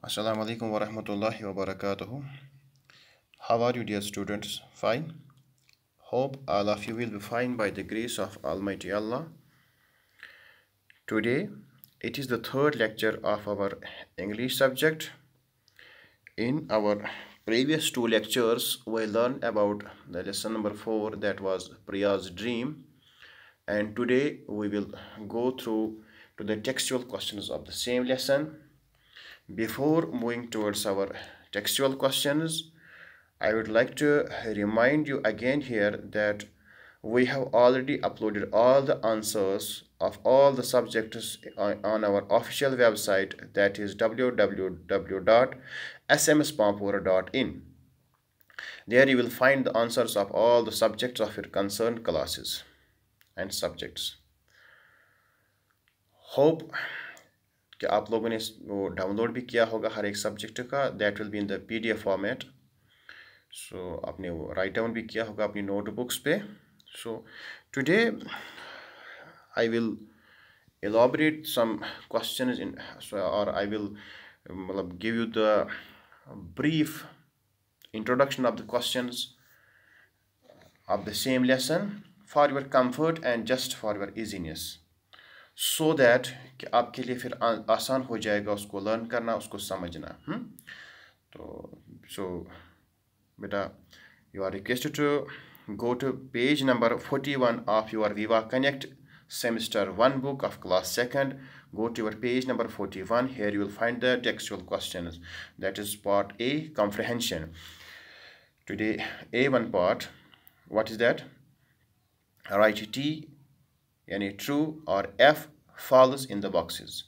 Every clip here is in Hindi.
Assalamu alaikum wa rahmatullahi wa barakatuhu. How are you, dear students? Fine? Hope all of you will be fine by the grace of Almighty Allah. Today, it is the third lecture of our English subject. In our previous two lectures, we learned about the lesson number 4, that was Priya's dream. And today, we will go through to the textual questions of the same lesson. Before moving towards our textual questions, I would like to remind you again here that we have already uploaded all the answers of all the subjects on our official website, that is www.smspampura.in. There you will find the answers of all the subjects of your concerned classes and subjects. Hope कि आप लोगों ने वो डाउनलोड भी किया होगा हर एक सब्जेक्ट का. That will be in the PDF format. So आपने वो राइट डाउन भी किया होगा अपनी नोटबुक्स पे. So today I will elaborate some questions in, or I will give you the brief introduction of the questions of the same lesson for your comfort and just for your easiness, so that कि आपके लिए फिर आसान हो जाएगा उसको लर्न करना, उसको समझना. तो बेटा, you are requested to go to page number 41 of your Viva Connect semester 1 book of class 2nd. Go to your page number 41. Here you will find the textual questions. That is part A, comprehension. Today A1 part, what is that? Write T यानी ट्रू और F falls in the boxes.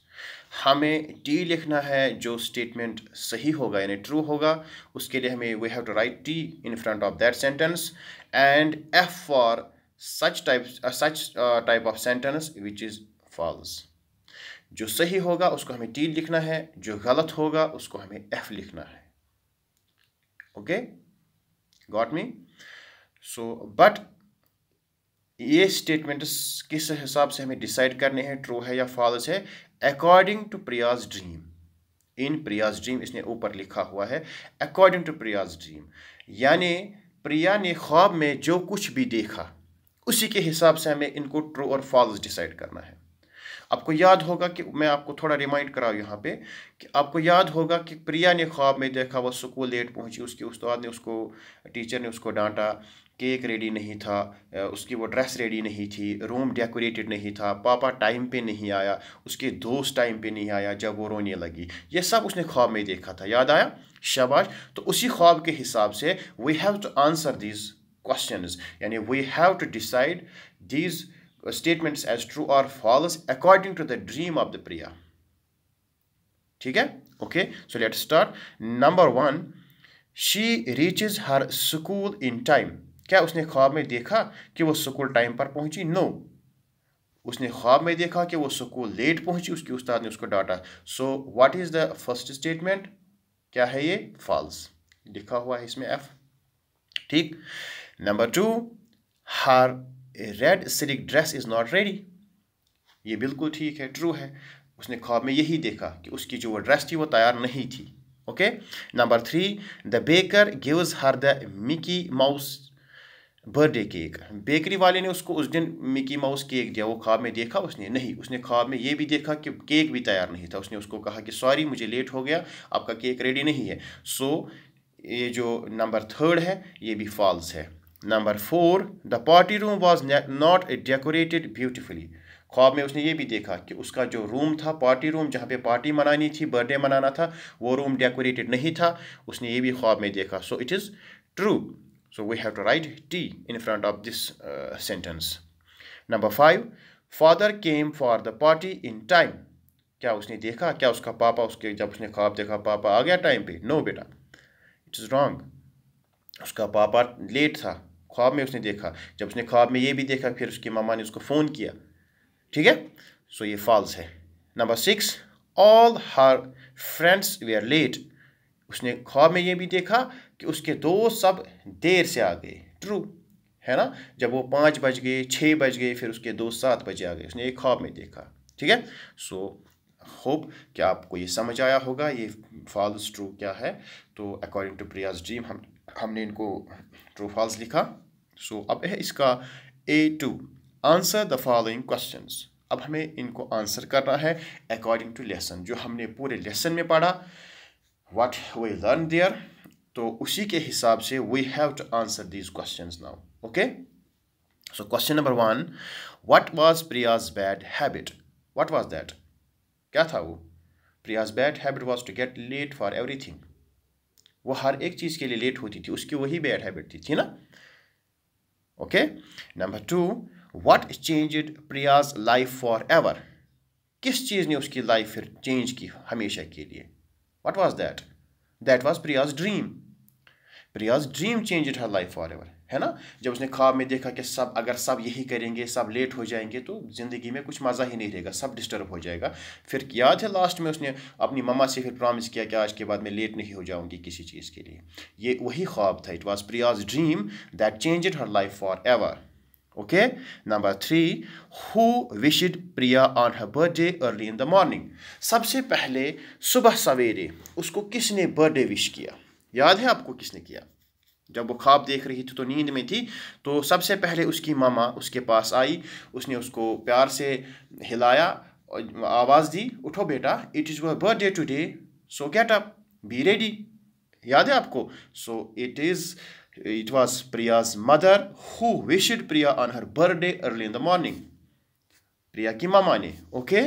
हमें T लिखना है जो स्टेटमेंट सही होगा यानी ट्रू होगा. उसके लिए हमें we have to write T in front of that sentence and F for such type of sentence which is false. जो सही होगा उसको हमें T लिखना है, जो गलत होगा उसको हमें F लिखना है. Okay, got me? So but ये स्टेटमेंट्स किस हिसाब से हमें डिसाइड करने हैं ट्रू है या फॉल्स है? According to Priya's dream. In Priya's dream इसने ऊपर लिखा हुआ है अकॉर्डिंग टू प्रियाज ड्रीम, यानी प्रिया ने ख्वाब में जो कुछ भी देखा उसी के हिसाब से हमें इनको ट्रू और फॉल्स डिसाइड करना है. आपको याद होगा कि मैं आपको थोड़ा रिमाइंड कराऊँ यहाँ पे कि आपको याद होगा कि प्रिया ने ख्वाब में देखा वो स्कूल लेट पहुँची, उसके उस्ताद ने उसको, टीचर ने उसको डांटा, केक रेडी नहीं था, उसकी वो ड्रेस रेडी नहीं थी, रूम डेकोरेटेड नहीं था, पापा टाइम पे नहीं आया, उसके दोस्त टाइम पे नहीं आया जब वो रोने लगी. ये सब उसने ख्वाब में देखा था. याद आया? शाबाश. तो उसी ख्वाब के हिसाब से we have to answer these questions, यानी we have to decide these statements as true or false according to the dream of the Priya. ठीक है? Okay, so let's start. Number 1, she reaches her school in time. क्या उसने ख्वाब में देखा कि वो स्कूल टाइम पर पहुंची? नो. उसने ख्वाब में देखा कि वो स्कूल लेट पहुंची, उसके उस्ताद ने उसको डांटा. So what is the first statement? क्या है ये? फॉल्स. लिखा हुआ है इसमें F. ठीक. Number 2, her red silk dress is not ready. ये बिल्कुल ठीक है, ट्रू है. उसने ख्वाब में यही देखा कि उसकी जो वो ड्रेस थी वो तैयार नहीं थी. Okay. Number 3, the baker gives her the Mickey mouse birthday cake. Bakery वाले ने उसको उस दिन मिकी माउस केक दिया. वो ख्वाब में देखा उसने? नहीं. उसने ख्वाब में ये भी देखा कि केक भी तैयार नहीं था. उसने उसको कहा कि सॉरी मुझे लेट हो गया, आपका केक रेडी नहीं है. सो ये जो नंबर 3 है ये भी फॉल्स है. Number 4, the party room was not decorated beautifully. ख्वाब में उसने ये भी देखा कि उसका जो रूम था, पार्टी रूम जहाँ पे पार्टी मनानी थी, बर्थडे मनाना था, वो रूम डेकोरेटेड नहीं था. उसने ये भी ख्वाब में देखा. So it is true. So we have to write T in front of this sentence. Number 5, father came for the party in time. क्या उसने देखा? क्या उसका पापा उसके जब उसने ख्वाब देखा पापा आ गया टाइम पे? नो बेटा, इट इज़ रॉन्ग. उसका पापा लेट था. ख्वाब में उसने देखा. जब उसने ख्वाब में ये भी देखा फिर उसकी मामा ने उसको फ़ोन किया. ठीक है? सो ये फॉल्स है. Number 6, all her friends were late. उसने ख्वाब में ये भी देखा कि उसके दोस्त सब देर से आ गए. ट्रू है ना? जब वो 5 बज गए, 6 बज गए, फिर उसके दोस्त 7 बजे आ गए. उसने एक ख्वाब में देखा. ठीक है? सो होप कि आपको ये समझ आया होगा. ये फॉल्स ट्रू क्या है, तो अकॉर्डिंग टू प्रियाज ड्रीम हमने इनको ट्रू फॉल्स लिखा। सो अब है इसका A2, answer the following questions. अब हमें इनको आंसर करना है अकॉर्डिंग टू लेसन, जो हमने पूरे लेसन में पढ़ा, व्हाट वी लर्न देयर, तो उसी के हिसाब से we have to answer these questions now. Okay, so question number 1, what was Priya's bad habit? What was that? क्या था वो? Priya's bad habit was to get late for everything. वो हर एक चीज़ के लिए लेट होती थी, उसकी वही बैड हैबिट थी ना। Okay, number 2, what changed Priya's life for ever? किस चीज़ ने उसकी लाइफ फिर चेंज की हमेशा के लिए? What was that? That was Priya's dream. Priya's dream changed her life for ever, है ना। जब उसने ख्वाब में देखा कि अगर सब यही करेंगे, सब लेट हो जाएंगे, तो ज़िंदगी में कुछ मज़ा ही नहीं रहेगा, सब डिस्टर्ब हो जाएगा। फिर याद है लास्ट में उसने अपनी मम्मा से फिर प्रॉमिस किया कि आज के बाद मैं लेट नहीं हो जाऊंगी किसी चीज़ के लिए। ये वही ख्वाब था। It was Priya's dream that changed her life forever. Okay, number 3, who wished Priya on her birthday early in the morning? सबसे पहले सुबह सवेरे उसको किसने बर्थडे विश किया? याद है आपको किसने किया? जब वो ख्वाब देख रही थी तो नींद में थी, तो सबसे पहले उसकी मामा उसके पास आई, उसने उसको प्यार से हिलाया, आवाज़ दी, उठो बेटा, it is your birthday today, so get up, be ready. याद है आपको? सो it was Priya's mother who wished Priya on her birthday early in the morning. प्रिया की मामा ने। Okay,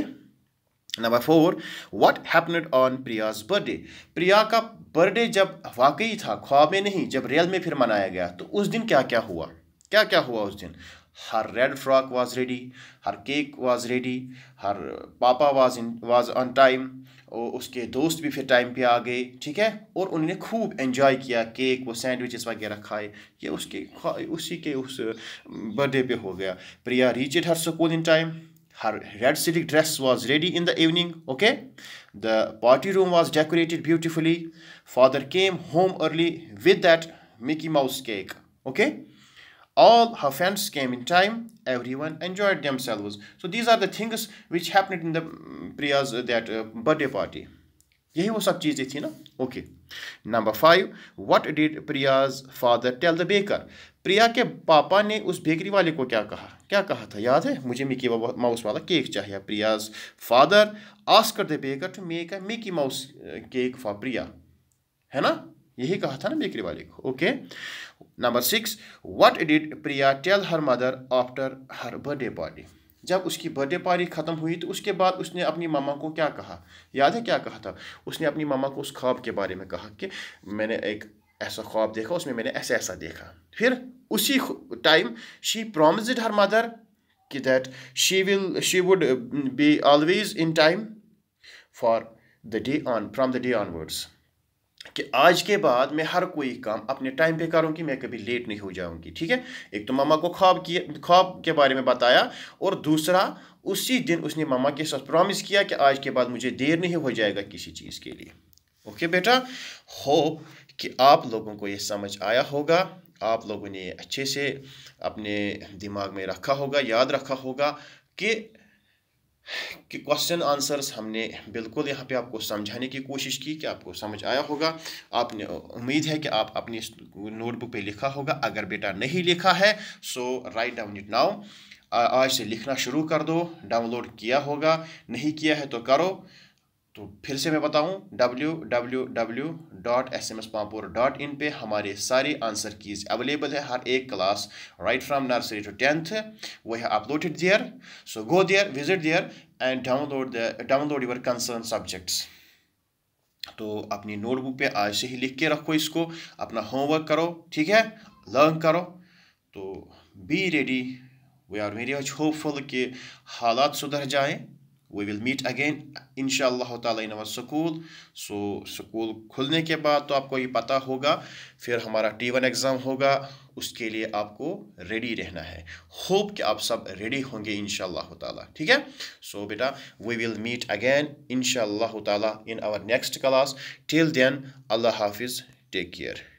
number 4, what happened on Priya's birthday? प्रिया का बर्थडे जब वाकई था, ख्वाब में नहीं, जब रियल में फिर मनाया गया, तो उस दिन क्या क्या हुआ? क्या क्या हुआ उस दिन? Her red frock was ready, her cake was ready, her papa was on time, और उसके दोस्त भी फिर टाइम पे आ गए, ठीक है, और उन्होंने खूब एंजॉय किया, केक वो सैंडविचेस वगैरह खाए। ये उसी के उस बर्थडे पे हो गया। Priya reached her school in time, her red silk dress was ready in the evening. Okay, the party room was decorated beautifully. Father came home early with that Mickey Mouse cake. Okay, all her friends came in time. Everyone enjoyed themselves. So these are the things which happened in the Priya's birthday party. यही वो सब चीज़ें थी ना। Okay, number 5, what did Priya's father tell the baker? Priya के पापा ने उस बेकरी वाले को क्या कहा था? याद है? मुझे मिकी माउस वाला केक चाहिए। Priya's father asked the baker to make a Mickey Mouse cake for Priya, है ना, यही कहा था ना बेकरी वाले को। Okay, number 6, what did Priya tell her mother after her birthday party? जब उसकी बर्थडे पार्टी ख़त्म हुई तो उसके बाद उसने अपनी मामा को क्या कहा? याद है क्या कहा था? उसने अपनी मामा को उस ख्वाब के बारे में कहा कि मैंने एक ऐसा ख्वाब देखा, उसमें मैंने ऐसा ऐसा देखा। फिर उसी time she promised her mother कि that she would be always in time for the day from the day onwards, कि आज के बाद मैं हर कोई काम अपने टाइम पे करूँगी, मैं कभी लेट नहीं हो जाऊँगी। ठीक है, एक तो मामा को ख्वाब के बारे में बताया, और दूसरा उसी दिन उसने मामा के साथ प्रॉमिस किया कि आज के बाद मुझे देर नहीं हो जाएगा किसी चीज़ के लिए। ओके बेटा, होप कि आप लोगों को ये समझ आया होगा, आप लोगों ने अच्छे से अपने दिमाग में रखा होगा, याद रखा होगा कि क्वेश्चन आंसर्स हमने बिल्कुल यहाँ पे आपको समझाने की कोशिश की, कि आपको समझ आया होगा। आपने उम्मीद है कि आप अपनी नोटबुक पे लिखा होगा। अगर बेटा नहीं लिखा है सो राइट डाउन इट नाउ, आज से लिखना शुरू कर दो। डाउनलोड किया होगा, नहीं किया है तो करो। तो फिर से मैं बताऊं, www.smspampur.in पे हमारे सारे आंसर कीज़ अवेलेबल है, हर एक class right from nursery to 10th वो है uploaded there. So go there, visit there and download your concern subjects. तो अपनी नोटबुक पे आज से ही लिख के रखो इसको, अपना होमवर्क करो, ठीक है, लर्न करो। तो be ready, we are very much hopeful कि हालात सुधर जाएं। We will meet again इंशाअल्लाह ताला in our school. So school खुलने के बाद तो आपको ये पता होगा, फिर हमारा T1 एग्ज़ाम होगा, उसके लिए आपको रेडी रहना है। होप कि आप सब रेडी होंगे इंशाअल्लाह ताला, ठीक है। सो बेटा, we will meet again इंशाअल्लाह ताला in our next class. Till then, Allah Hafiz, take care.